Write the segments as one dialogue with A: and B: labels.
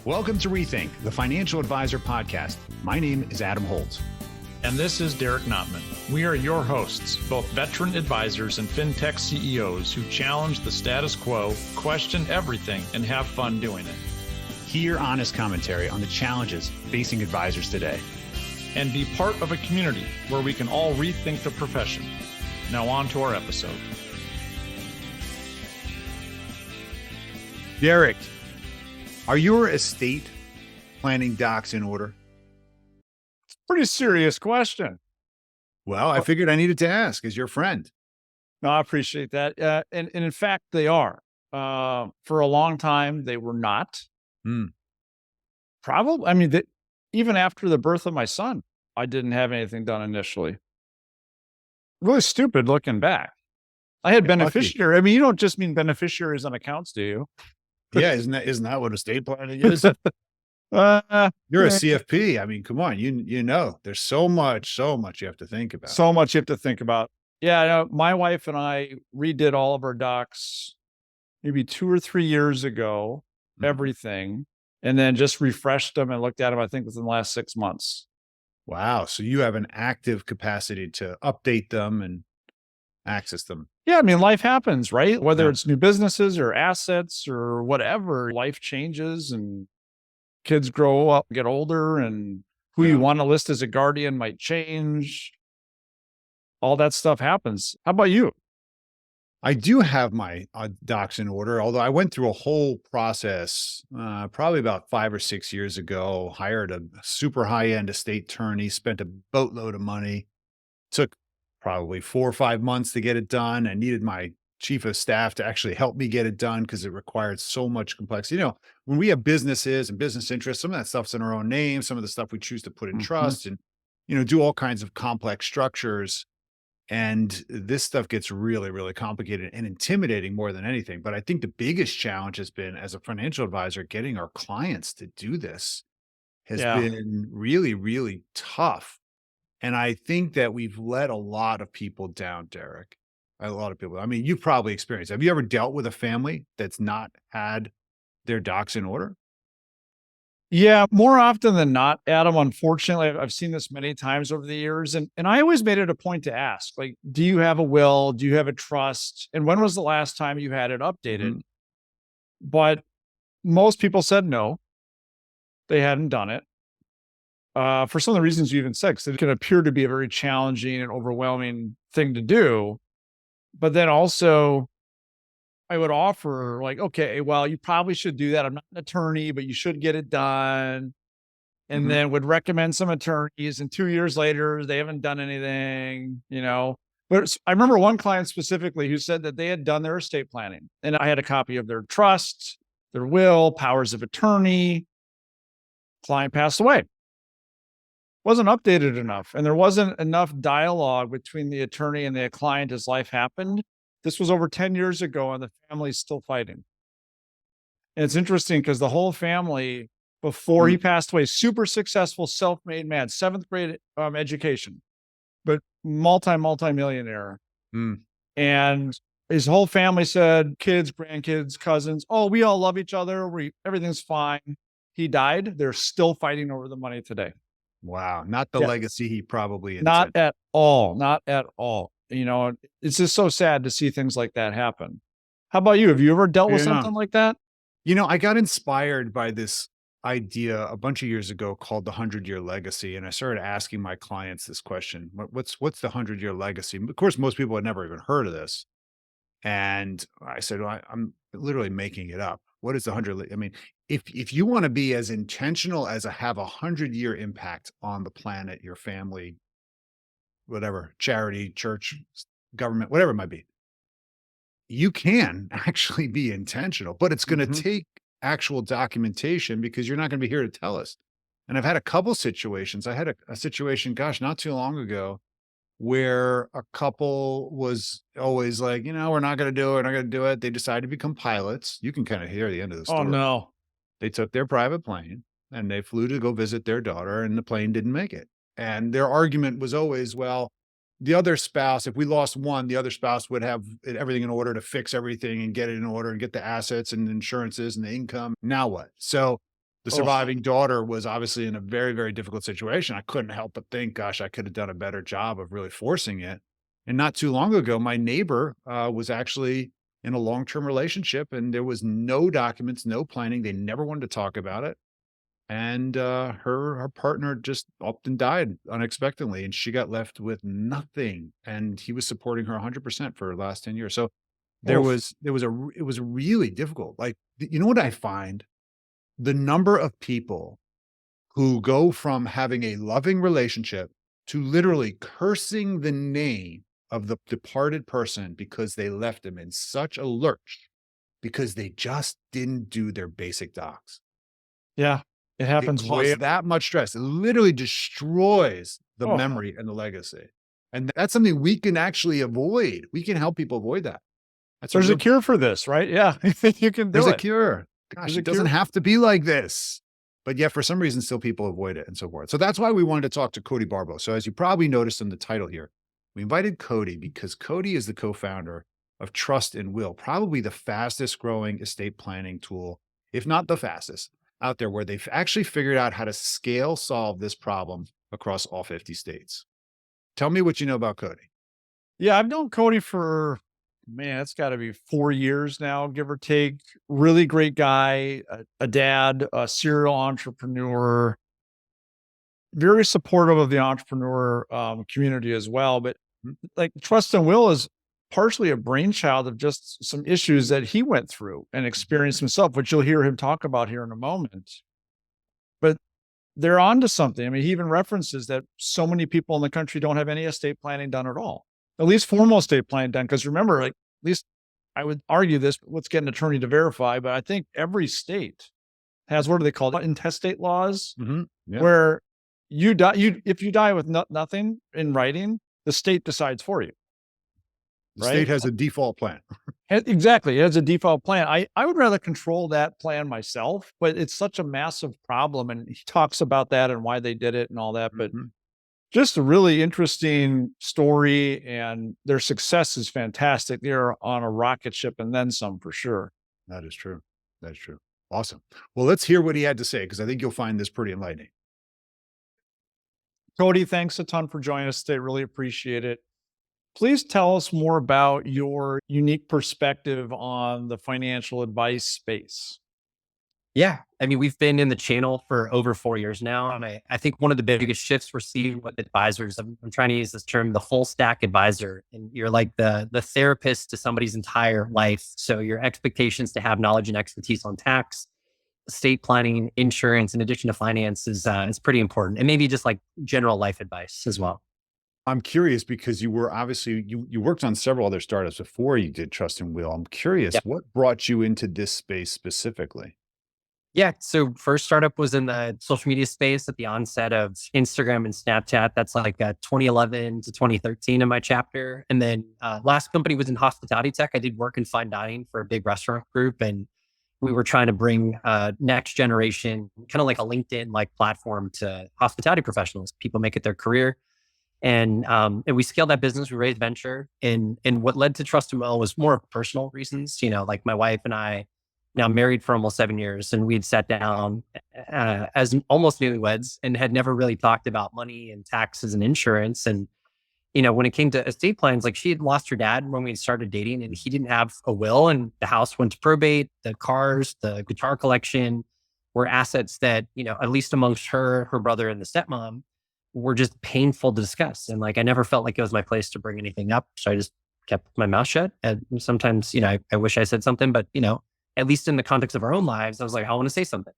A: Welcome to Rethink, the Financial Advisor Podcast. My name is Adam Holtz.
B: And this is Derek Notman. We are your hosts, both veteran advisors and fintech CEOs who challenge the status quo, question everything, and have fun doing it.
A: Hear honest commentary on the challenges facing advisors today.
B: And be part of a community where we can all rethink the profession. Now on to our episode.
A: Derek, are your estate planning docs in order?
B: Pretty serious question.
A: Well, I figured I needed to ask as your friend.
B: No, I appreciate that. And in fact, they are. For a long time, they were not. Probably, even after the birth of my son, I didn't have anything done initially. Really stupid looking back. I had beneficiary.
A: Lucky.
B: You don't just mean beneficiaries on accounts, do you?
A: Yeah, isn't that what estate planning is? You're a CFP. Come on, you know, there's so much you have to think about.
B: So much you have to think about. Yeah, I know, my wife and I redid all of our docs maybe 2 or 3 years ago, everything, and then just refreshed them and looked at them, I think, within the last 6 months.
A: Wow. So you have an active capacity to update them and access them.
B: Yeah, life happens, right? Whether it's new businesses or assets or whatever, life changes and kids grow up, get older, and who you want to list as a guardian might change. All that stuff happens. How about you?
A: I do have my docs in order, although I went through a whole process probably about 5 or 6 years ago, hired a super high-end estate attorney, spent a boatload of money, took probably 4 or 5 months to get it done. I needed my chief of staff to actually help me get it done because it required so much complexity. When we have businesses and business interests, some of that stuff's in our own name, some of the stuff we choose to put in trust and, do all kinds of complex structures. And this stuff gets really, really complicated and intimidating more than anything. But I think the biggest challenge has been, as a financial advisor, getting our clients to do this has been really, really tough. And I think that we've let a lot of people down, Derek. A lot of people. You've probably experienced. Have you ever dealt with a family that's not had their docs in order?
B: Yeah, more often than not, Adam. Unfortunately, I've seen this many times over the years. And I always made it a point to ask, do you have a will? Do you have a trust? And when was the last time you had it updated? But most people said no, they hadn't done it. For some of the reasons you even said, because it can appear to be a very challenging and overwhelming thing to do. But then also, I would offer okay, well, you probably should do that. I'm not an attorney, but you should get it done. And then would recommend some attorneys. And 2 years later, they haven't done anything, But I remember one client specifically who said that they had done their estate planning. And I had a copy of their trust, their will, powers of attorney. Client passed away. Wasn't updated enough. And there wasn't enough dialogue between the attorney and the client as life happened. This was over 10 years ago and the family's still fighting. And it's interesting because the whole family, before he passed away, super successful, self-made man, 7th grade education, but multi-millionaire. And his whole family said, kids, grandkids, cousins, we all love each other. Everything's fine. He died. They're still fighting over the money today.
A: Wow. Not the legacy he probably intended.
B: Not at all. Not at all. It's just so sad to see things like that happen. How about you? Have you ever dealt with something like that?
A: I got inspired by this idea a bunch of years ago called the 100-year legacy. And I started asking my clients this question. What's the 100-year legacy? Of course, most people had never even heard of this. And I said, well, I'm literally making it up. What is the 100? If you want to be as intentional as have a 100-year impact on the planet, your family, whatever, charity, church, government, whatever it might be, you can actually be intentional, but it's going to take actual documentation because you're not going to be here to tell us. And I've had a couple situations. I had a situation, not too long ago, where a couple was always like, we're not going to do it. We're not going to do it. They decided to become pilots. You can kind of hear the end of the story.
B: Oh, no.
A: They took their private plane and they flew to go visit their daughter and the plane didn't make it. And their argument was always, well, the other spouse, if we lost one, the other spouse would have everything in order to fix everything and get it in order and get the assets and insurances and the income. Now what? So The
B: Oh,
A: surviving daughter was obviously in a very, very difficult situation. I couldn't help but think, gosh, I could have done a better job of really forcing it. And not too long ago, my neighbor was actually in a long-term relationship, and there was no documents, no planning. They never wanted to talk about it. And her partner just up and died unexpectedly, and she got left with nothing. And he was supporting her 100% for the last 10 years. So
B: oh,
A: it was really difficult. Like, you know what I find? The number of people who go from having a loving relationship to literally cursing the name of the departed person because they left them in such a lurch because they just didn't do their basic docs.
B: yeah. It
A: It
B: happens way.
A: caused that much stress. It literally destroys the
B: Oh,
A: memory and the legacy. And that's something we can actually avoid. We can help people avoid that. That's a
B: there's a
A: real
B: cure for this, right? Yeah. You can
A: There's
B: do
A: a
B: it.
A: cure.
B: There's
A: Gosh,
B: a
A: it doesn't
B: cure.
A: have to be like this. But yet, for some reason, still people avoid it and so forth. So that's why we wanted to talk to Cody Barbo. So as you probably noticed in the title here, we invited Cody because Cody is the co-founder of Trust and Will, probably the fastest growing estate planning tool, if not the fastest, out there, where they've actually figured out how to scale solve this problem across all 50 states. Tell me what you know about Cody.
B: Yeah, I've known Cody for, man, it's got to be 4 years now, give or take. Really great guy, a dad, a serial entrepreneur, very supportive of the entrepreneur community as well. But like Trust and Will is partially a brainchild of just some issues that he went through and experienced himself, which you'll hear him talk about here in a moment. But they're onto something. I mean, he even references that so many people in the country don't have any estate planning done at all, at least formal estate planning done. Because remember, like, at least I would argue this, but let's get an attorney to verify. But I think every state has, what do they call it? Intestate laws,
A: Yeah.
B: where you die, if you die with nothing in writing, the state decides for you,
A: The state
B: right?
A: has a default plan.
B: Exactly. It has a default plan. I would rather control that plan myself, but it's such a massive problem. And he talks about that and why they did it and all that. But
A: Mhm.
B: just a really interesting story, and their success is fantastic. They're on a rocket ship and then some for sure.
A: That is true. That's true. Awesome. Well, let's hear what he had to say because I think you'll find this pretty enlightening.
B: Cody, thanks a ton for joining us today. Really appreciate it. Please tell us more about your unique perspective on the financial advice space.
C: Yeah. I mean, we've been in the channel for over 4 years now. And I think one of the biggest shifts we're seeing with advisors, I'm trying to use this term, the full stack advisor. And you're like the therapist to somebody's entire life. So your expectations to have knowledge and expertise on tax, estate planning, insurance, in addition to finance is pretty important. And maybe just like general life advice as well.
A: I'm curious because you were obviously you worked on several other startups before you did Trust and Will. I'm curious, what brought you into this space specifically?
C: Yeah. So first startup was in the social media space at the onset of Instagram and Snapchat. That's like 2011 to 2013 in my chapter. And then last company was in hospitality tech. I did work in fine dining for a big restaurant group. And we were trying to bring next generation, kind of like a LinkedIn like platform to hospitality professionals. People make it their career. And we scaled that business. We raised venture. And what led to Trust and Well was more personal reasons. You know, like my wife and I, now married for almost 7 years, and we'd sat down as almost newlyweds and had never really talked about money and taxes and insurance. And, you know, when it came to estate plans, like she had lost her dad when we started dating, and he didn't have a will, and the house went to probate. The cars, the guitar collection were assets that, you know, at least amongst her brother, and the stepmom, were just painful to discuss. And like, I never felt like it was my place to bring anything up. So I just kept my mouth shut. And sometimes, you know, I wish I said something, but, you know, at least in the context of our own lives, I was like, I want to say something.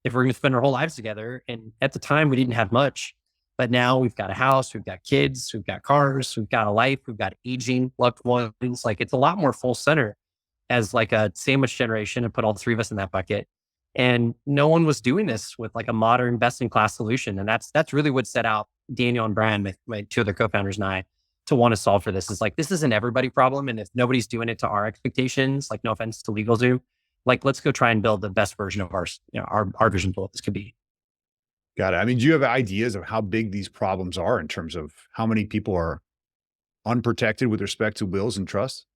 C: If we're going to spend our whole lives together. And at the time, we didn't have much, but now we've got a house, we've got kids, we've got cars, we've got a life, we've got aging loved ones. Like, it's a lot more full center as like a sandwich generation, and put all three of us in that bucket. And no one was doing this with like a modern best in class solution. And that's really what set out Daniel and Brian, my two other co-founders, and I, to want to solve for this. Is like, this is an everybody problem. And if nobody's doing it to our expectations, like, no offense to LegalZoom, like, let's go try and build the best version of our vision for what this could be.
A: Got it. I mean, do you have ideas of how big these problems are in terms of how many people are unprotected with respect to wills and trusts?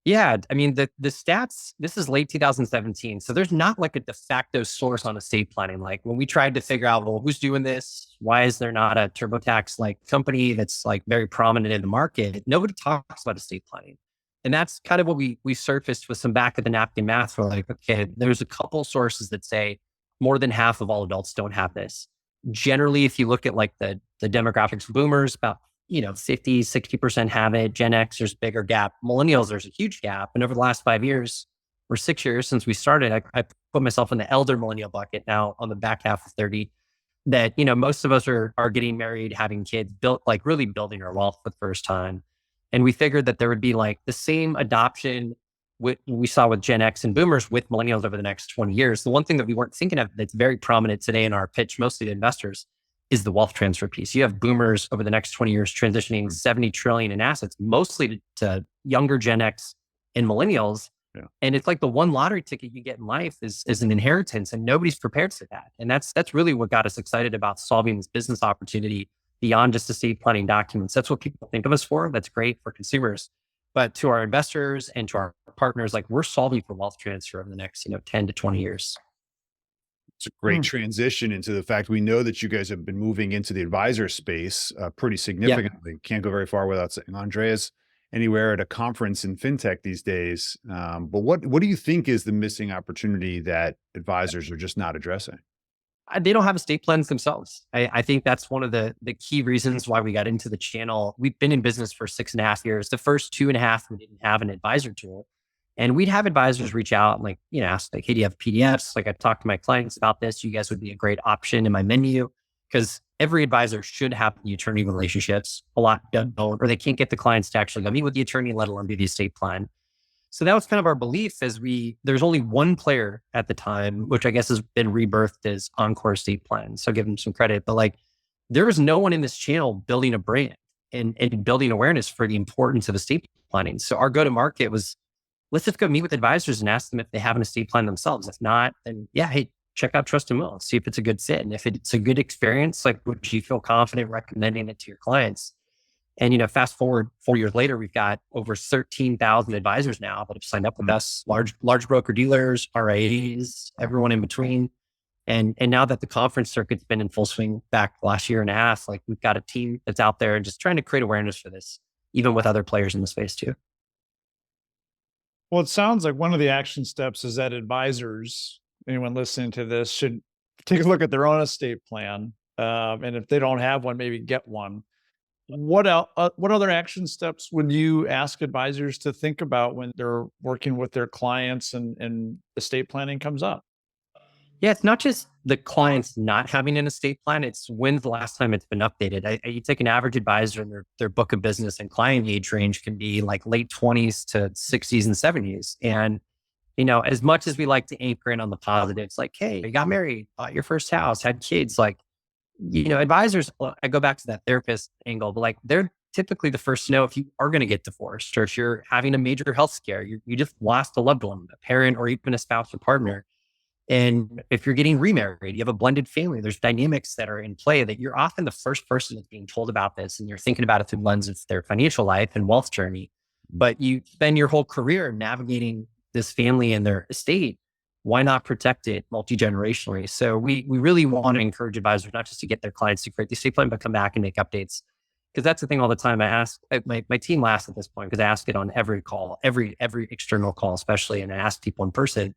C: Yeah, I mean the stats. This is late 2017, so there's not like a de facto source on estate planning. Like when we tried to figure out, well, who's doing this? Why is there not a TurboTax like company that's like very prominent in the market? Nobody talks about estate planning, and that's kind of what we surfaced with some back of the napkin math. We're like, okay, there's a couple sources that say more than half of all adults don't have this. Generally, if you look at like the demographics, boomers about 50, 60% have it. Gen X, there's a bigger gap. Millennials, there's a huge gap. And over the last 5 years or 6 years since we started, I put myself in the elder millennial bucket now on the back half of 30, that, most of us are getting married, having kids, built like really building our wealth for the first time. And we figured that there would be like the same adoption we saw with Gen X and boomers with millennials over the next 20 years. The one thing that we weren't thinking of that's very prominent today in our pitch, mostly to investors, is the wealth transfer piece. You have boomers over the next 20 years transitioning 70 trillion in assets, mostly to younger Gen X and millennials.
A: Yeah.
C: And it's like the one lottery ticket you get in life is an inheritance, and nobody's prepared for that. And that's really what got us excited about solving this business opportunity beyond just estate planning documents. That's what people think of us for. That's great for consumers. But to our investors and to our partners, like we're solving for wealth transfer over the next, 10 to 20 years.
A: It's a great transition into the fact we know that you guys have been moving into the advisor space pretty significantly. Can't go very far without saying Andreas anywhere at a conference in fintech these days. But what do you think is the missing opportunity that advisors are just not addressing?
C: They don't have estate plans themselves. I think that's one of the key reasons why we got into the channel. We've been in business for 6.5 years. The first 2.5, we didn't have an advisor tool. And we'd have advisors reach out and like, ask like, hey, do you have PDFs? Like I've talked to my clients about this. You guys would be a great option in my menu, because every advisor should have the attorney relationships. A lot don't, or they can't get the clients to actually go meet with the attorney, let alone do the estate plan. So that was kind of our belief as there's only one player at the time, which I guess has been rebirthed as Encore Estate Plan. So give them some credit, but like there was no one in this channel building a brand and building awareness for the importance of estate planning. So our go-to-market was, let's just go meet with advisors and ask them if they have an estate plan themselves. If not, then hey, check out Trust and Will, see if it's a good fit. And if it's a good experience, like would you feel confident recommending it to your clients? And, fast forward 4 years later, we've got over 13,000 advisors now that have signed up with us, large broker dealers, RIAs, everyone in between. And now that the conference circuit's been in full swing back last year and a half, like we've got a team that's out there just trying to create awareness for this, even with other players in the space too.
B: Well, it sounds like one of the action steps is that advisors, anyone listening to this, should take a look at their own estate plan. And if they don't have one, maybe get one. What other action steps would you ask advisors to think about when they're working with their clients and estate planning comes up?
C: Yeah, it's not just the clients not having an estate plan. It's when's the last time it's been updated. You take an average advisor and their book of business and client age range can be like late 20s to 60s and 70s. And, as much as we like to anchor in on the positives, like, hey, you got married, bought your first house, had kids, like, advisors, I go back to that therapist angle, but like they're typically the first to know if you are going to get divorced or if you're having a major health scare, you just lost a loved one, a parent, or even a spouse or partner. And if you're getting remarried, you have a blended family, there's dynamics that are in play that you're often the first person that's being told about this. And you're thinking about it through the lens of their financial life and wealth journey. But you spend your whole career navigating this family and their estate. Why not protect it multi-generationally? So we really want to encourage advisors not just to get their clients to create the estate plan, but come back and make updates. Because that's the thing all the time. I ask, my team laughs at this point because I ask it on every call, every external call, especially. And I ask people in person,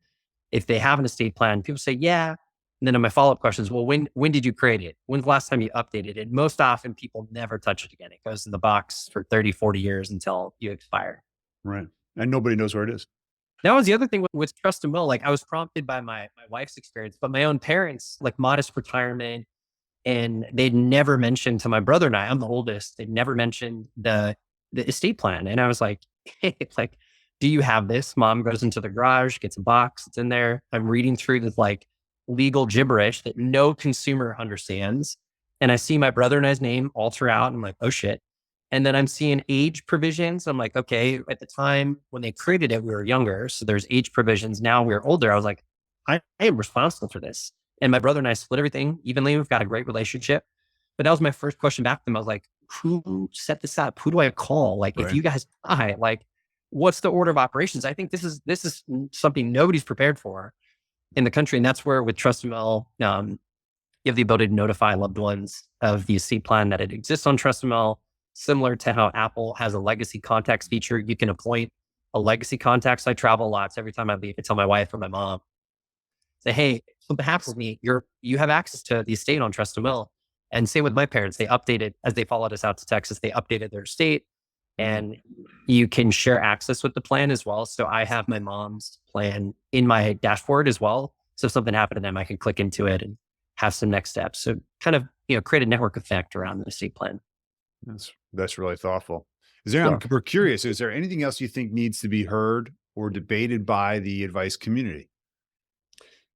C: if they have an estate plan, people say, yeah. And then my follow-up question is, well, when did you create it? When's the last time you updated it? Most often people never touch it again. It goes in the box for 30, 40 years until you expire.
A: Right. And nobody knows where it is.
C: That was the other thing with Trust and Will. Like I was prompted by my wife's experience, but my own parents, like modest retirement, and they'd never mentioned to my brother and I'm the oldest, they'd never mentioned the estate plan. And I was like, hey, like, do you have this? Mom goes into the garage, gets a box, it's in there. I'm reading through this like legal gibberish that no consumer understands. And I see my brother and I's name all throughout. And I'm like, oh shit. And then I'm seeing age provisions. I'm like, okay, at the time when they created it, we were younger. So there's age provisions. Now we're older. I was like, I am responsible for this. And my brother and I split everything evenly. We've got a great relationship. But that was my first question back to them. I was like, who set this up? Who do I call? Like,
A: Right.
C: if you guys die, like, what's the order of operations? I think this is something nobody's prepared for in the country. And that's where with TrustML, you have the ability to notify loved ones of the estate plan that it exists on TrustML, similar to how Apple has a legacy contacts feature. You can appoint a legacy contacts. I travel a lot. So every time I leave, I tell my wife or my mom, say, hey, if something happens with me, you have access to the estate on TrustML. And same with my parents. They updated as they followed us out to Texas, they updated their estate, and you can share access with the plan as well. So I have my mom's plan in my dashboard as well. So if something happened to them, I can click into it and have some next steps. So kind of, create a network effect around the estate plan.
A: That's really thoughtful.
C: Yeah.
A: We're curious, is there anything else you think needs to be heard or debated by the advice community?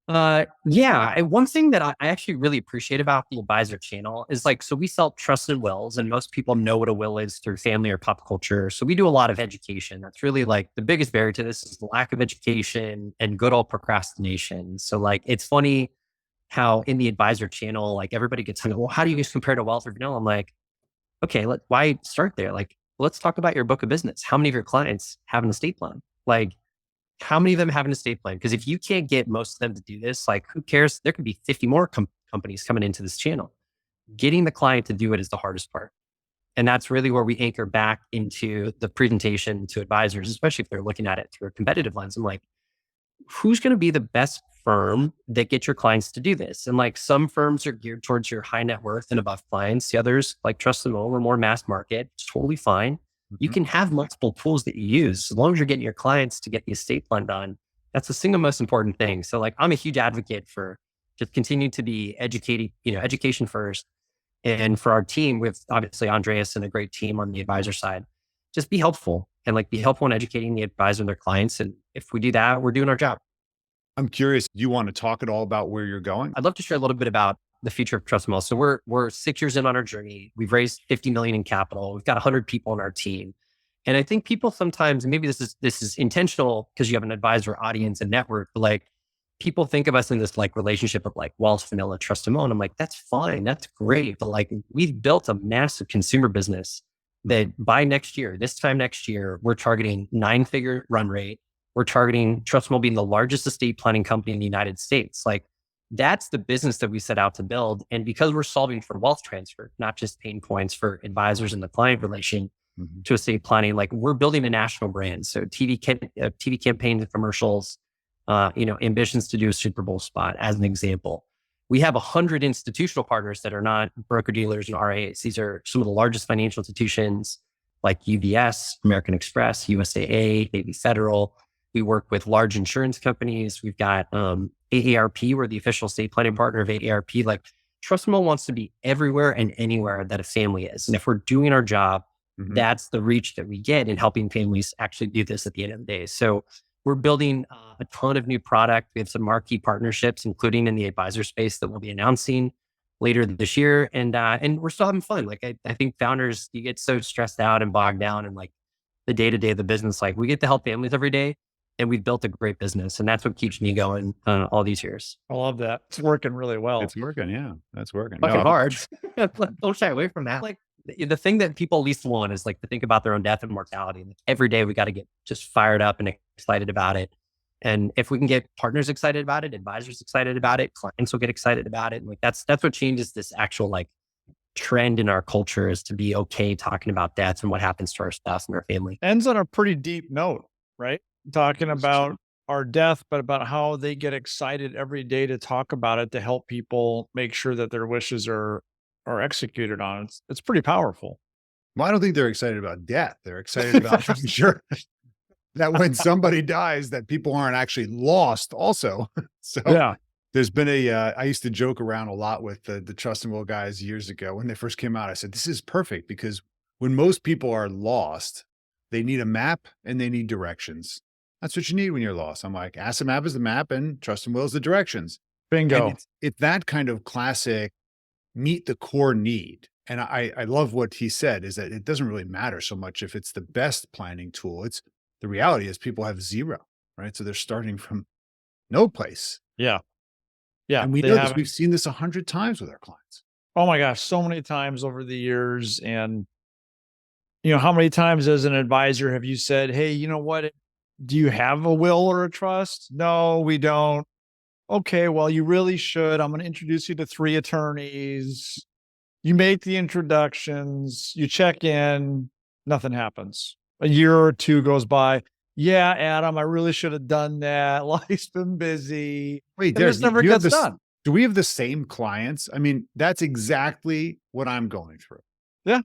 C: Yeah. And one thing that I actually really appreciate about the advisor channel is like, so we sell trust and wills, and most people know what a will is through family or pop culture. So we do a lot of education. That's really like the biggest barrier to this is the lack of education and good old procrastination. So like, it's funny how in the advisor channel, like everybody gets, well, how do you guys compare to wealth or vanilla? I'm like, okay, why start there? Like, let's talk about your book of business. How many of your clients have an estate plan? Like, how many of them have an estate plan? Because if you can't get most of them to do this, like, who cares? There could be 50 more companies coming into this channel. Getting the client to do it is the hardest part. And that's really where we anchor back into the presentation to advisors, especially if they're looking at it through a competitive lens. I'm like, who's going to be the best firm that gets your clients to do this? And like some firms are geared towards your high net worth and above clients. The others, like Trust and Will, are more mass market. It's totally fine. You can have multiple tools that you use as long as you're getting your clients to get the estate plan done. That's the single most important thing. So like, I'm a huge advocate for just continue to be educating, education first. And for our team, with obviously Andreas and a great team on the advisor side, just be helpful and like be helpful in educating the advisor and their clients. And if we do that, we're doing our job.
A: I'm curious, do you want to talk at all about where you're going?
C: I'd love to share a little bit about the future of TrustML. So we're 6 years in on our journey. We've raised 50 million in capital. We've got 100 people on our team. And I think people sometimes, and maybe this is intentional because you have an advisor audience and network, but like people think of us in this like relationship of like wealth, vanilla, TrustML. And I'm like, that's fine. That's great. But like we've built a massive consumer business that by next year, this time next year, we're targeting 9-figure run rate. We're targeting TrustML being the largest estate planning company in the United States. Like that's the business that we set out to build. And because we're solving for wealth transfer, not just pain points for advisors and the client relation to estate planning, like we're building a national brand. So TV campaigns and commercials, ambitions to do a Super Bowl spot as an example. We have 100 institutional partners that are not broker dealers and RAs. These are some of the largest financial institutions like UBS, American Express, USAA, Navy Federal. We work with large insurance companies. We've got AARP. We're the official estate planning partner of AARP. Like TrustML wants to be everywhere and anywhere that a family is. And if we're doing our job, that's the reach that we get in helping families actually do this at the end of the day. So we're building a ton of new product. We have some marquee partnerships, including in the advisor space that we'll be announcing later this year. And we're still having fun. Like I think founders, you get so stressed out and bogged down and like the day-to-day of the business. Like we get to help families every day. And we've built a great business, and that's what keeps me going all these years.
B: I love that. It's working really well.
A: It's working. Yeah, that's working.
C: Fucking hard. Don't shy away from that. Like the thing that people least want is like to think about their own death and mortality. Like, every day we got to get just fired up and excited about it. And if we can get partners excited about it, advisors excited about it, clients will get excited about it. And like that's what changes this actual like trend in our culture is to be okay talking about death and what happens to our spouse and our family.
B: Ends on a pretty deep note, right? Talking about our death, but about how they get excited every day to talk about it, to help people make sure that their wishes are executed on. It's pretty powerful.
A: Well, I don't think they're excited about death. They're excited about making sure that when somebody dies, that people aren't actually lost also. So
B: Yeah.
A: there's been I used to joke around a lot with the Trust and Will guys years ago. When they first came out, I said, this is perfect because when most people are lost, they need a map and they need directions. That's what you need when you're lost. I'm like, Asset Map is the map and Trust and Will is the directions.
B: Bingo.
A: And it's that kind of classic meet the core need. And I love what he said is that it doesn't really matter so much if it's the best planning tool. It's the reality is people have zero, right? So they're starting from no place.
B: Yeah. Yeah.
A: And we know this. We've seen this 100 times with our clients.
B: Oh my gosh, so many times over the years. And How many times as an advisor have you said, hey, you know what? Do you have a will or a trust? No, we don't. Okay, well, you really should. I'm going to introduce you to 3 attorneys. You make the introductions, you check in, nothing happens. A year or 2 goes by. Yeah, Adam, I really should have done that. Life's been busy.
A: Wait,
B: And
A: Derek,
B: this never
A: you have
B: gets
A: this.
B: done.
A: Do we have the same clients? I mean, that's exactly what I'm going through.
B: Yeah,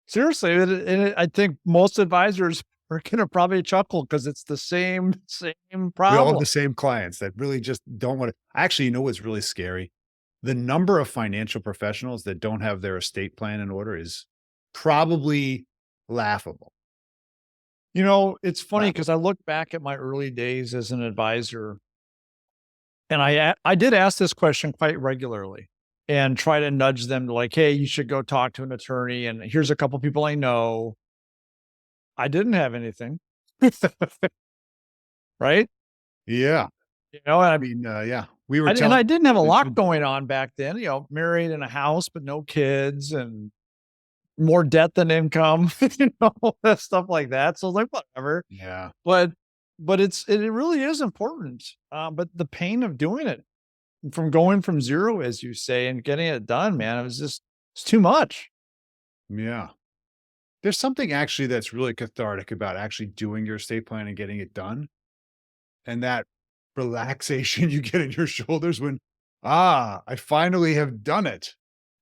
B: seriously. I think most advisors are going to probably chuckle because it's the same
A: We all have
B: problem.
A: the same clients that really just don't want to. Actually, you know what's really scary? The number of financial professionals that don't have their estate plan in order is probably laughable.
B: It's funny because I look back at my early days as an advisor, and I did ask this question quite regularly and try to nudge them to like, hey, you should go talk to an attorney. And here's a couple people I know. I didn't have anything, right?
A: Yeah.
B: And
A: I mean, yeah, we were
B: and I didn't have a
A: telling.
B: lot going on back then. Married in a house but no kids and more debt than income, that stuff like that. So I was like, whatever.
A: Yeah.
B: But it really is important. But the pain of doing it, from going from 0, as you say, and getting it done, man, it's too much.
A: Yeah. There's something actually that's really cathartic about actually doing your estate plan and getting it done. And that relaxation you get in your shoulders when, I finally have done it.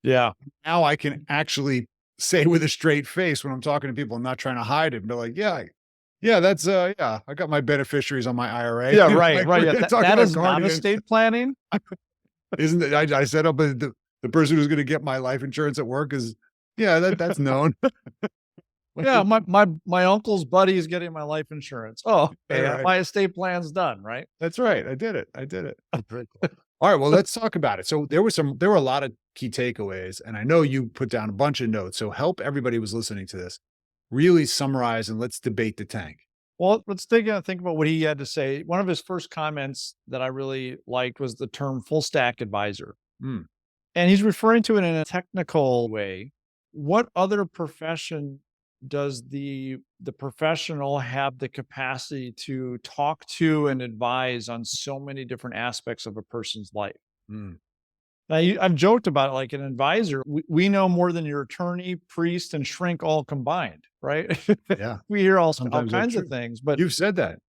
B: Yeah.
A: Now I can actually say with a straight face when I'm talking to people, I'm not trying to hide it and be like, yeah, that's, yeah, I got my beneficiaries on my IRA.
B: Yeah, right,
A: Like,
B: right.
A: we're
B: Yeah,
A: talking
B: that
A: about
B: is not
A: guardians.
B: estate planning.
A: Isn't it? I set up the person who's going to get my life insurance at work is, yeah, that's known.
B: Yeah, my uncle's buddy is getting my life insurance. Oh, okay,
A: Right.
B: my estate plan's done, right?
A: That's right. I did it. Very cool. All right. Well, let's talk about it. So there were a lot of key takeaways, and I know you put down a bunch of notes. So help everybody who's listening to this really summarize and let's debate the tank.
B: Well, let's think about what he had to say. One of his first comments that I really liked was the term full stack advisor.
A: Hmm.
B: And he's referring to it in a technical way. What other profession does the professional have the capacity to talk to and advise on so many different aspects of a person's life?
A: Hmm.
B: Now, I've joked about it, like an advisor. We know more than your attorney, priest, and shrink all combined, right?
A: Yeah.
B: We hear all
A: Sometimes that's
B: kinds of
A: true.
B: things, but
A: You've said that.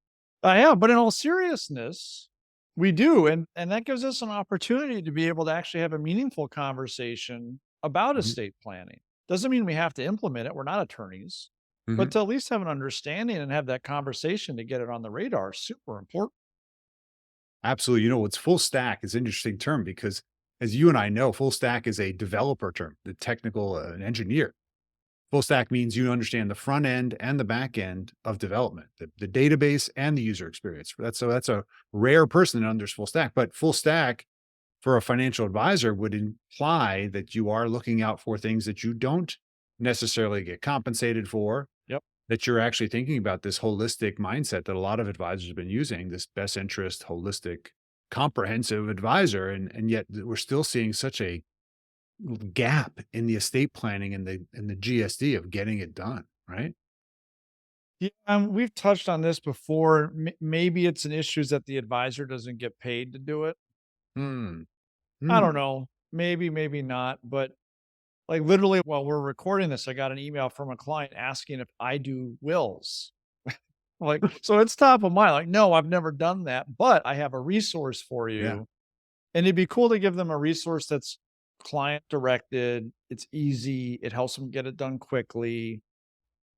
B: yeah, but in all seriousness, we do, and that gives us an opportunity to be able to actually have a meaningful conversation about
A: Mhm.
B: estate planning. Doesn't mean we have to implement it. We're not attorneys, but
A: Mhm.
B: to at least have an understanding and have that conversation to get it on the radar is super important.
A: Absolutely. It's full stack is an interesting term because as you and I know, full stack is a developer term, the technical an engineer. Full stack means you understand the front end and the back end of development, the database and the user experience. That's a rare person that understands full stack, but full stack for a financial advisor would imply that you are looking out for things that you don't necessarily get compensated for.
B: Yep.
A: That you're actually thinking about this holistic mindset that a lot of advisors have been using, this best interest, holistic, comprehensive advisor. And yet we're still seeing such a gap in the estate planning and the GSD of getting it done, right?
B: Yeah, we've touched on this before. Maybe it's an issue that the advisor doesn't get paid to do it.
A: Hmm.
B: I don't
A: Hmm.
B: know. Maybe not. But like literally while we're recording this, I got an email from a client asking if I do wills. Like, so it's top of mind. Like, no, I've never done that, but I have a resource for you.
A: Yeah.
B: And it'd be cool to give them a resource that's client directed. It's easy. It helps them get it done quickly.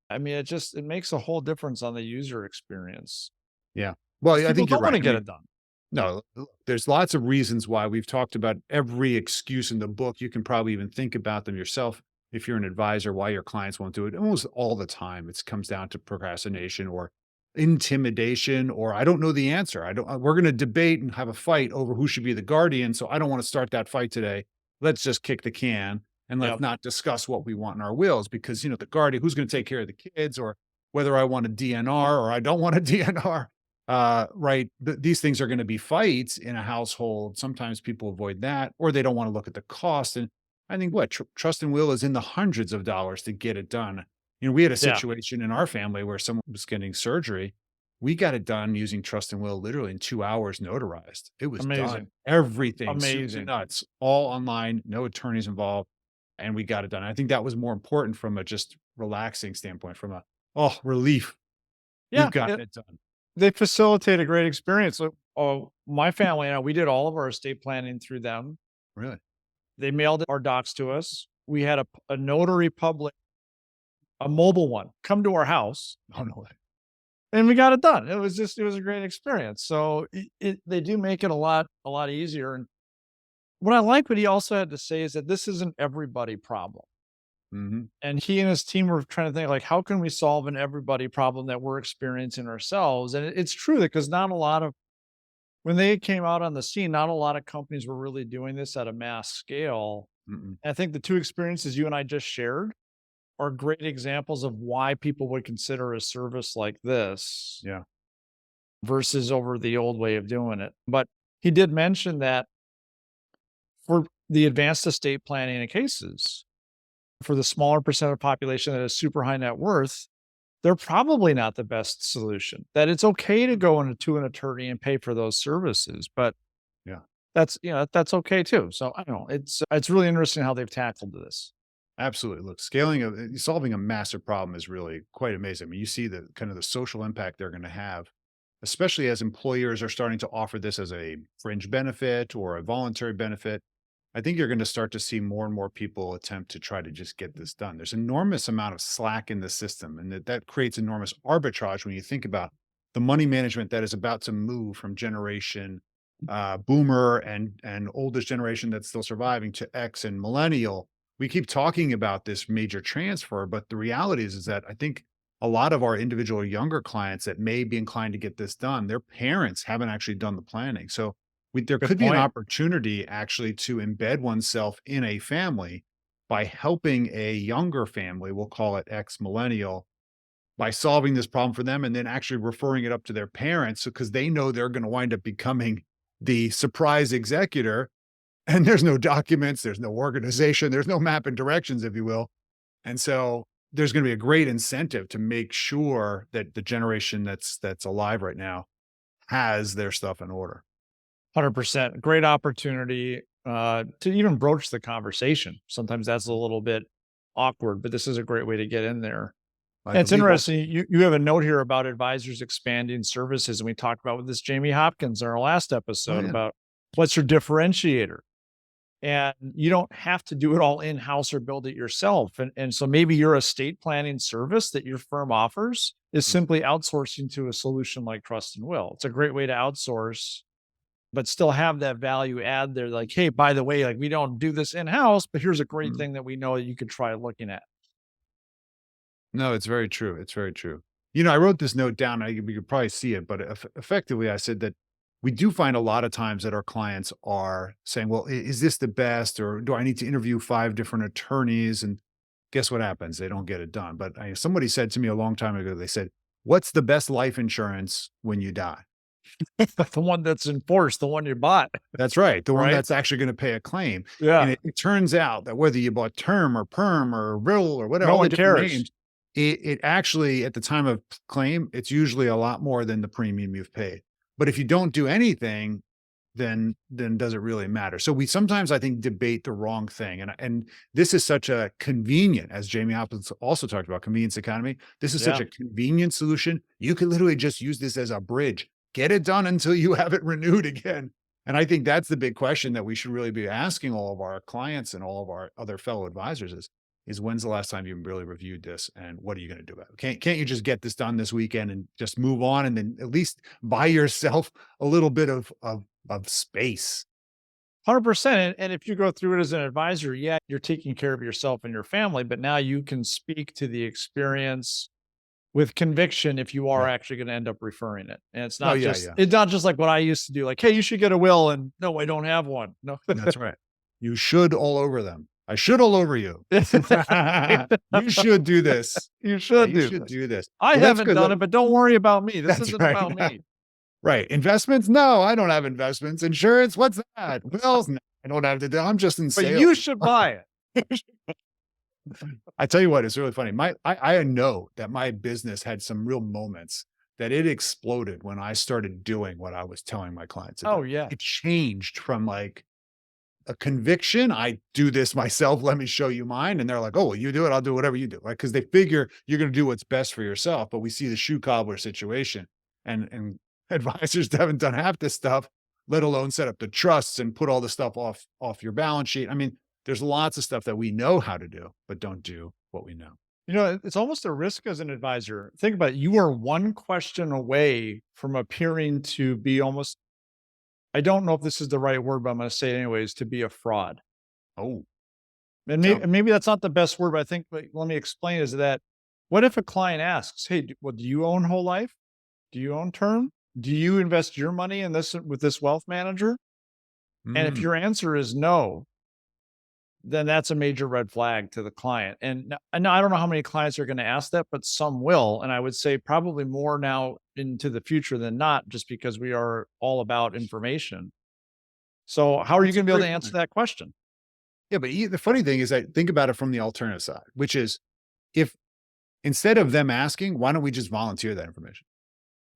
B: I mean, it makes a whole difference on the user experience.
A: Yeah. Well,
B: 'Cause
A: I
B: people
A: think you're
B: don't want
A: right.
B: to get it done.
A: No, look, there's lots of reasons why we've talked about every excuse in the book. You can probably even think about them yourself if you're an advisor, why your clients won't do it. Almost all the time, it comes down to procrastination or intimidation, or I don't know the answer. I don't. We're going to debate and have a fight over who should be the guardian. So I don't want to start that fight today. Let's just kick the can and let's
B: Yep.
A: not discuss what we want in our wills because the guardian, who's going to take care of the kids, or whether I want a DNR or I don't want a DNR. Right. These things are going to be fights in a household. Sometimes people avoid that, or they don't want to look at the cost. And I think trust and will is in the hundreds of dollars to get it done. We had a
B: Yeah.
A: situation in our family where someone was getting surgery. We got it done using trust and will literally in 2 hours notarized. It was done.
B: Amazing.
A: Everything, soup to
B: Amazing.
A: nuts, all online, no attorneys involved. And we got it done. I think that was more important from a just relaxing standpoint, from a, oh, relief. We've
B: Yeah.
A: gotten it done.
B: They facilitate a great experience. So, my family and I, we did all of our estate planning through them.
A: Really?
B: They mailed our docs to us. We had a notary public, a mobile one, come to our house,
A: Oh, no way.
B: and we got it done. It was a great experience. So they do make it a lot easier. And what I like what he also had to say is that this isn't everybody problem.
A: Hmm.
B: And he and his team were trying to think like, how can we solve an everybody problem that we're experiencing ourselves? And it's true that because not a lot of, when they came out on the scene, not a lot of companies were really doing this at a mass scale.
A: Mm-mm.
B: And I think the two experiences you and I just shared are great examples of why people would consider a service like this
A: Yeah.
B: versus over the old way of doing it. But he did mention that for the advanced estate planning cases, for the smaller percent of the population that is super high net worth, they're probably not the best solution. That it's okay to go to an attorney and pay for those services, but
A: Yeah.
B: that's okay too. So I don't know. It's really interesting how they've tackled this.
A: Absolutely. Look, solving a massive problem is really quite amazing. I mean, you see the kind of the social impact they're going to have, especially as employers are starting to offer this as a fringe benefit or a voluntary benefit. I think you're going to start to see more and more people attempt to try to just get this done. There's enormous amount of slack in the system, and that creates enormous arbitrage when you think about the money management that is about to move from generation boomer and oldest generation that's still surviving to X and millennial. We keep talking about this major transfer, but the reality is that I think a lot of our individual younger clients that may be inclined to get this done, their parents haven't actually done the planning. So there
B: Good
A: could be an
B: point.
A: opportunity actually to embed oneself in a family by helping a younger family, we'll call it ex millennial, by solving this problem for them and then actually referring it up to their parents because they know they're going to wind up becoming the surprise executor. And there's no documents, there's no organization, there's no map and directions, if you will. And so there's going to be a great incentive to make sure that the generation that's alive right now has their stuff in order.
B: 100%. Great opportunity to even broach the conversation. Sometimes that's a little bit awkward, but this is a great way to get in there.
A: I
B: It's
A: believe also-
B: interesting. You have a note here about advisors expanding services, and we talked about with this Jamie Hopkins in our last episode
A: yeah.
B: about what's your differentiator. And you don't have to do it all in-house or build it yourself. And so maybe your estate planning service that your firm offers is simply outsourcing to a solution like Trust and Will. It's a great way to outsource, but still have that value add there. Like, hey, by the way, like we don't do this in-house, but here's a great
A: Mhm.
B: thing that we know that you could try looking at.
A: No, it's very true. It's very true. I wrote this note down. We could probably see it, but effectively, I said that we do find a lot of times that our clients are saying, well, is this the best? Or do I need to interview 5 different attorneys? And guess what happens? They don't get it done. But somebody said to me a long time ago, they said, what's the best life insurance when you die?
B: The one that's enforced, the one you bought.
A: That's right. The one
B: Right?
A: that's actually going to pay a claim.
B: Yeah.
A: And it turns out that whether you bought term or perm or rill or whatever,
B: No
A: all the
B: one
A: different
B: cares.
A: names, it actually, at the time of claim, it's usually a lot more than the premium you've paid. But if you don't do anything, then does it really matter? So we sometimes, I think, debate the wrong thing. And this is such a convenient, as Jamie Hopkins also talked about, convenience economy. This is such
B: Yeah.
A: a convenient solution. You could literally just use this as a bridge. Get it done until you have it renewed again. And I think that's the big question that we should really be asking all of our clients and all of our other fellow advisors is when's the last time you really reviewed this and what are you going to do about it? Can't you just get this done this weekend and just move on and then at least buy yourself a little bit of space?
B: 100%. And if you go through it as an advisor, yeah, you're taking care of yourself and your family, but now you can speak to the experience with conviction if you are
A: Yeah.
B: actually going to end up referring it. And it's
A: Oh,
B: not
A: yeah,
B: just,
A: yeah.
B: it's not just like what I used to do, like, hey, you should get a will. And no, I don't have one. No.
A: That's right. You should all over them. I should all over you. You should do this.
B: You should
A: You
B: do
A: should
B: this.
A: do this.
B: I
A: Well, that's
B: haven't
A: good.
B: done it, but don't worry about me. This
A: That's
B: isn't
A: right.
B: about me.
A: Right. Investments? No, I don't have investments. Insurance? What's that? Wills? No, I don't have to do. I'm just in
B: But
A: sales.
B: you should buy it.
A: I tell you what, it's really funny. I know that my business had some real moments that it exploded when I started doing what I was telling my clients to do.
B: Oh, yeah.
A: It changed from like a conviction. I do this myself. Let me show you mine. And they're like, oh, well, you do it. I'll do whatever you do. Right. Cause they figure you're going to do what's best for yourself. But we see the shoe cobbler situation and advisors that haven't done half this stuff, let alone set up the trusts and put all the stuff off your balance sheet. I mean, there's lots of stuff that we know how to do, but don't do what we know.
B: It's almost a risk as an advisor. Think about it. You are one question away from appearing to be almost, I don't know if this is the right word, but I'm going to say it anyways, to be a fraud.
A: Oh,
B: And
A: so
B: maybe that's not the best word, but I think, like, let me explain is that what if a client asks, hey, do you own whole life? Do you own term? Do you invest your money in this with this wealth manager? And if
A: mm,
B: your answer is no, then that's a major red flag to the client. And I don't know how many clients are going to ask that, but some will. And I would say probably more now into the future than not, just because we are all about information. So how are you
A: that's a
B: going to be able
A: great
B: to answer
A: point.
B: that question?
A: Yeah, but the funny thing is, I think about it from the alternative side, which is if instead of them asking, why don't we just volunteer that information?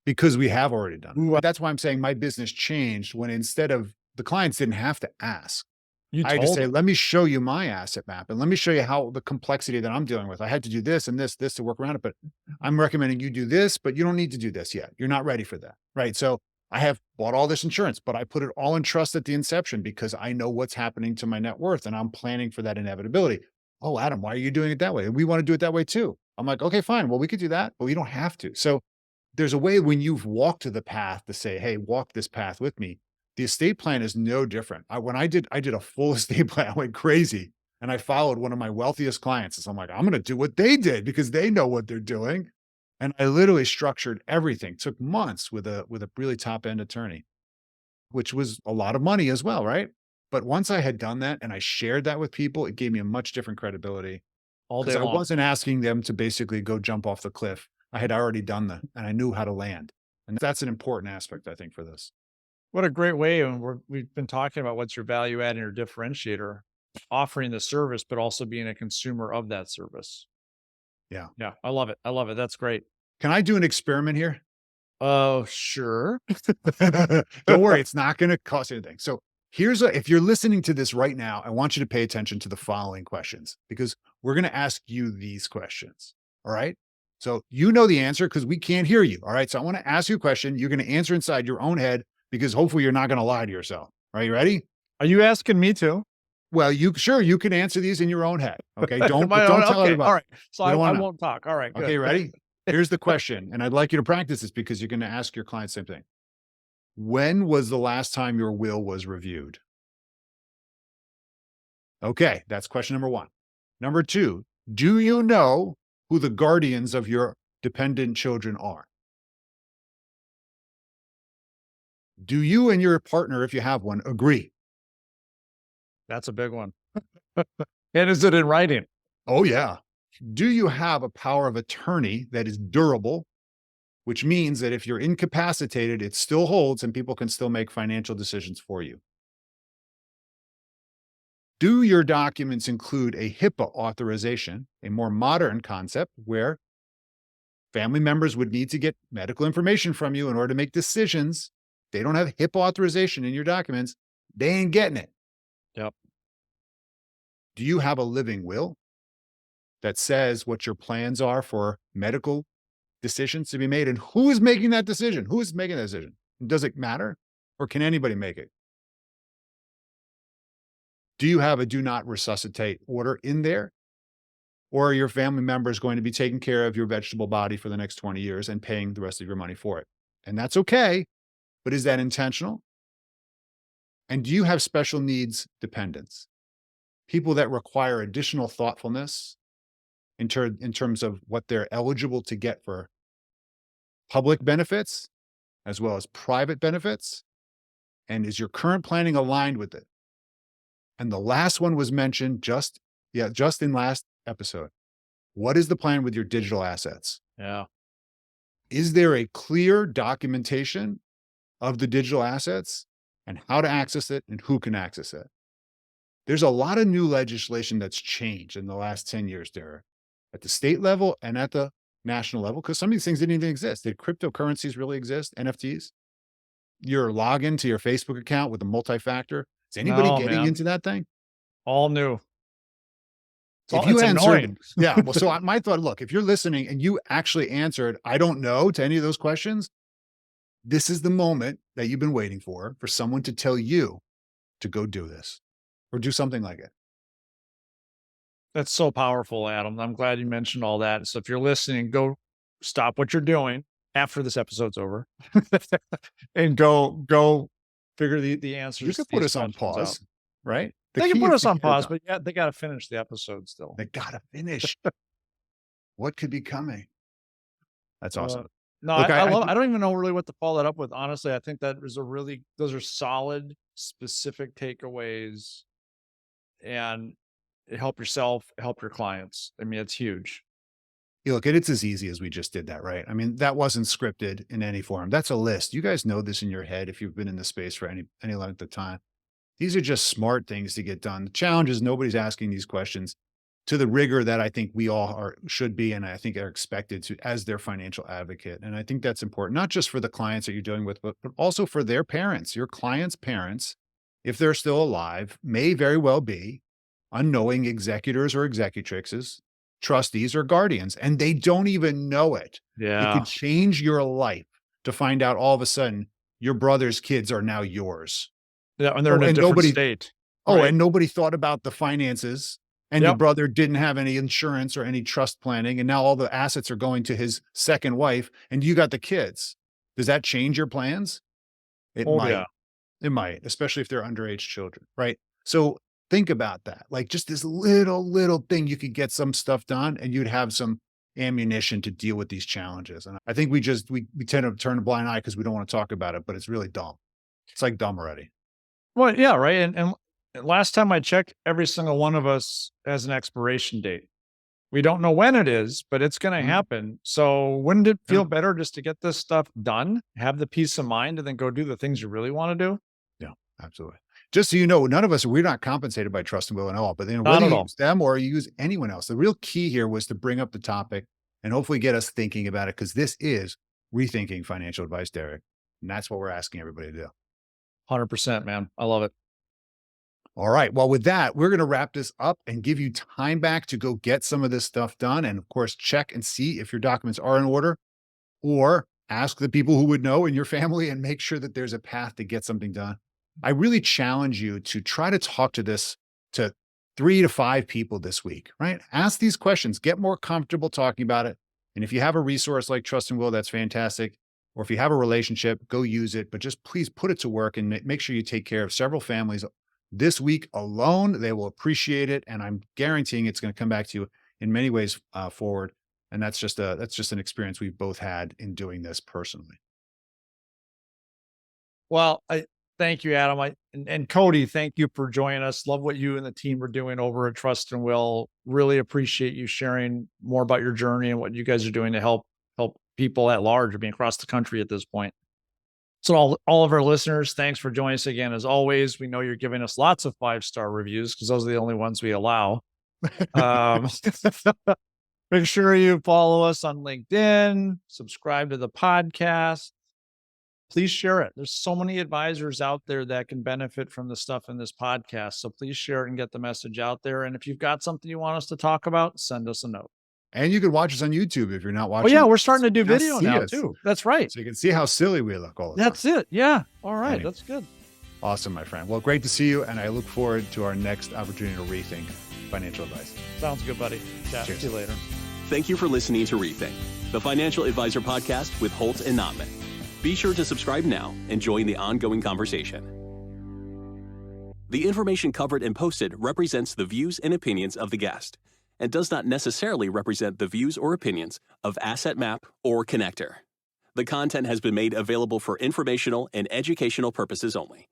A: Because we have already done it.
B: Ooh,
A: Right? That's why I'm saying my business changed when instead of the clients didn't have to ask.
B: you
A: I had to
B: told
A: say,
B: them.
A: let me show you my asset map and let me show you how the complexity that I'm dealing with. I had to do this and this to work around it, but I'm recommending you do this, but you don't need to do this yet. You're not ready for that. Right. So I have bought all this insurance, but I put it all in trust at the inception because I know what's happening to my net worth and I'm planning for that inevitability. Oh, Adam, why are you doing it that way? We want to do it that way too. I'm like, okay, fine. Well, we could do that, but we don't have to. So there's a way when you've walked the path to say, hey, walk this path with me. The estate plan is no different. When I did a full estate plan, I went crazy and I followed one of my wealthiest clients. So I'm like, I'm going to do what they did because they know what they're doing. And I literally structured everything. Took months with a really top end attorney, which was a lot of money as well, right? But once I had done that and I shared that with people, it gave me a much different credibility
B: All
A: because
B: day
A: I
B: long.
A: wasn't asking them to basically go jump off the cliff. I had already done that and I knew how to land. And that's an important aspect, I think, for this.
B: What a great way. And we've been talking about what's your value add and your differentiator, offering the service, but also being a consumer of that service.
A: Yeah.
B: Yeah, I love it. I love it. That's great.
A: Can I do an experiment here?
B: Oh, sure.
A: Don't worry, it's not going to cost anything. So if you're listening to this right now, I want you to pay attention to the following questions because we're going to ask you these questions. All right. So you know the answer because we can't hear you. All right. So I want to ask you a question. You're going to answer inside your own head because hopefully you're not going to lie to yourself. Are you ready?
B: Are you asking me to?
A: Well, you can answer these in your own head. Okay.
B: My
A: Don't
B: own,
A: tell
B: okay. All
A: everybody.
B: right. So
A: We don't
B: I
A: want to know.
B: won't talk. All right.
A: Okay.
B: Good.
A: Ready? Here's the question. And I'd like you to practice this because you're going to ask your client the same thing. When was the last time your will was reviewed? Okay, that's question number one. Number two, do you know who the guardians of your dependent children are? Do you and your partner, if you have one, agree?
B: That's a big one. And is it in writing?
A: Oh, yeah. Do you have a power of attorney that is durable, which means that if you're incapacitated, it still holds and people can still make financial decisions for you? Do your documents include a HIPAA authorization, a more modern concept where family members would need to get medical information from you in order to make decisions? They don't have HIPAA authorization in your documents. They ain't getting it.
B: Yep.
A: Do you have a living will that says what your plans are for medical decisions to be made? And who is making that decision? Who is making that decision? Does it matter? Or can anybody make it? Do you have a do not resuscitate order in there? Or are your family members going to be taking care of your vegetable body for the next 20 years and paying the rest of your money for it? And that's okay. But is that intentional? And do you have special needs dependents? People that require additional thoughtfulness in terms of what they're eligible to get for public benefits as well as private benefits? And is your current planning aligned with it? And the last one was mentioned just in last episode. What is the plan with your digital assets?
B: Yeah.
A: Is there a clear documentation of the digital assets and how to access it and who can access it? There's a lot of new legislation that's changed in the last 10 years, Derek, at the state level and at the national level, because some of these things didn't even exist. Did cryptocurrencies really exist? NFTs? Your login to your Facebook account with a multi-factor. Is anybody
B: No,
A: getting
B: man.
A: into that thing?
B: All new.
A: If you
B: It's
A: answered,
B: annoying.
A: yeah. Well, so my thought, look, if you're listening and you actually answered, I don't know to any of those questions, this is the moment that you've been waiting for someone to tell you to go do this or do something like it.
B: That's so powerful, Adam. I'm glad you mentioned all that. So if you're listening, go stop what you're doing after this episode's over and go figure the answers.
A: You
B: to
A: could put
B: these
A: us on
B: questions out.
A: pause, right? The
B: They can
A: key
B: put
A: is
B: us
A: to
B: on
A: get it
B: pause,
A: done.
B: but yeah, they got to finish the episode still.
A: They gotta finish. What could be coming? That's awesome.
B: No,
A: Look,
B: I
A: I
B: love.
A: think
B: I don't even know really what to follow that up with. Honestly, I think that is those are solid, specific takeaways, and help yourself, help your clients. I mean, it's huge.
A: look, and it's as easy as we just did that, right? I mean, that wasn't scripted in any form. That's a list. You guys know this in your head if you've been in the space for any length of time. These are just smart things to get done. The challenge is nobody's asking these questions to the rigor that I think we all should be, and I think are expected to as their financial advocate. And I think that's important, not just for the clients that you're dealing with, but also for their parents. Your clients' parents, if they're still alive, may very well be unknowing executors or executrixes, trustees or guardians, and they don't even know it. It
B: Yeah.
A: could change your life to find out all of a sudden your brother's kids are now yours.
B: Yeah, and they're in a
A: and
B: different
A: nobody
B: state.
A: Oh,
B: Right.
A: and nobody thought about the finances, and your
B: Yep.
A: brother didn't have any insurance or any trust planning, and now all the assets are going to his second wife, and you got the kids. Does that change your plans? It
B: Oh,
A: might.
B: yeah.
A: It might, especially if they're underage children, right? So think about that. Like just this little thing, you could get some stuff done and you'd have some ammunition to deal with these challenges. And I think we tend to turn a blind eye because we don't want to talk about it, but it's really dumb. It's like dumb already.
B: Well, yeah, right. And last time I checked, every single one of us has an expiration date. We don't know when it is, but it's going to
A: Mhm.
B: happen. So wouldn't it feel
A: Yeah.
B: better just to get this stuff done, have the peace of mind, and then go do the things you really want to do?
A: Yeah, absolutely. Just so you know, none of us, we're not compensated by Trust and Will at all, but
B: Not
A: whether
B: at
A: you
B: all.
A: use them or you use anyone else, the real key here was to bring up the topic and hopefully get us thinking about it because this is rethinking financial advice, Derek. And that's what we're asking everybody to do.
B: 100%, man. I love it.
A: All right. Well, with that, we're going to wrap this up and give you time back to go get some of this stuff done. And of course, check and see if your documents are in order or ask the people who would know in your family and make sure that there's a path to get something done. I really challenge you to try to talk to 3 to 5 people this week, right? Ask these questions, get more comfortable talking about it. And if you have a resource like Trust and Will, that's fantastic. Or if you have a relationship, go use it, but just please put it to work and make sure you take care of several families this week alone. They will appreciate it. And I'm guaranteeing it's going to come back to you in many ways forward. And that's just an experience we've both had in doing this personally.
B: Well, I thank you, Adam. And Cody, thank you for joining us. Love what you and the team are doing over at Trust and Will. Really appreciate you sharing more about your journey and what you guys are doing to help people at large. I mean, across the country at this point. So all of our listeners, thanks for joining us again. As always, we know you're giving us lots of 5-star reviews because those are the only ones we allow. Make sure you follow us on LinkedIn, subscribe to the podcast. Please share it. There's so many advisors out there that can benefit from the stuff in this podcast. So please share it and get the message out there. And if you've got something you want us to talk about, send us a note.
A: And you can watch us on YouTube if you're not
B: Oh
A: watching.
B: yeah, we're starting to do
A: Now
B: video
A: see
B: now
A: us.
B: too. That's right.
A: So you can see how silly we look all the
B: That's
A: time.
B: it. Yeah. All right.
A: Anyway.
B: That's good.
A: Awesome, my friend. Well, great to see you. And I look forward to our next opportunity to rethink financial advice.
B: Sounds good, buddy. Chat
A: Cheers.
B: to you later.
D: Thank you for listening to Rethink, the Financial Advisor Podcast with Holt and Notman. Be sure to subscribe now and join the ongoing conversation. The information covered and posted represents the views and opinions of the guest and does not necessarily represent the views or opinions of Asset Map or Connector. The content has been made available for informational and educational purposes only